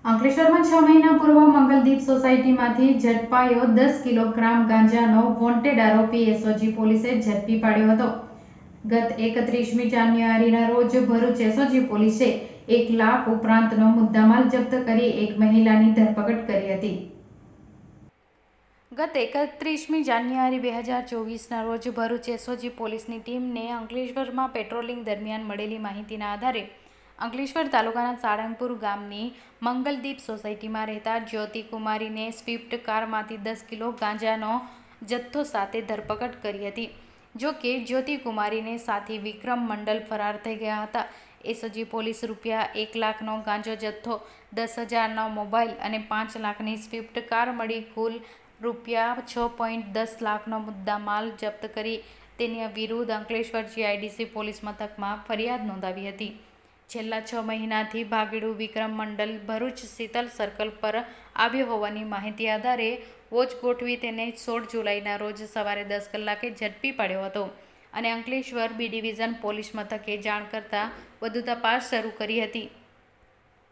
અંકલેશ્વરમાં 6 મહિના પૂર્વ મંગલદીપ સોસાયટીમાંથી ઝડપાયો 10 કિલોગ્રામ ગાંજાનો વોન્ટેડ આરોપી એસઓજી પોલીસે ઝડપી પાડ્યો હતો। ગત 31મી જાન્યુઆરીના રોજ ભરૂચ એસઓજી પોલીસે 1 લાખ ઉપરાંતનો મુદ્દામાલ જપ્ત કરી એક મહિલાની ધરપકડ કરી હતી। ગત 31મી જાન્યુઆરી 2024ના રોજ ભરૂચ એસઓજી પોલીસની ટીમને અંકલેશ્વરમાં પેટ્રોલિંગ દરમિયાન મળેલી માહિતીના આધારે અંકલેશ્વર તાલુકાના સાળંગપુર ગામની મંગલદીપ સોસાયટીમાં રહેતા જ્યોતિ કુમારીને સ્વિફ્ટ કારમાંથી 10 કિલો ગાંજાનો જથ્થો સાથે ધરપકડ કરી હતી। જો કે જ્યોતિ કુમારીને સાથી વિક્રમ મંડલ ફરાર થઈ ગયા હતા। એસઓજી પોલીસ ₹1 લાખનો ગાંજો જથ્થો, 10,000નો મોબાઈલ અને 5 લાખની સ્વિફ્ટ કાર મળી કુલ ₹6.10 લાખનો મુદ્દામાલ જપ્ત કરી તેની વિરુદ્ધ અંકલેશ્વર જીઆઈડીસી પોલીસ મથકમાં ફરિયાદ નોંધાવી હતી। છેલ્લા 6 મહિનાથી ભાગેડુ વિક્રમ મંડલ ભરૂચ શીતલ સર્કલ પર આવ્યો હોવાની માહિતી આધારે વોચ ગોઠવી તેને 16 જુલાઈના રોજ સવારે 10 કલાકે ઝડપી પાડ્યો હતો અને અંકલેશ્વર બી ડિવિઝન પોલીસ મથકે જાણ કરતાં વધુ તપાસ શરૂ કરી હતી।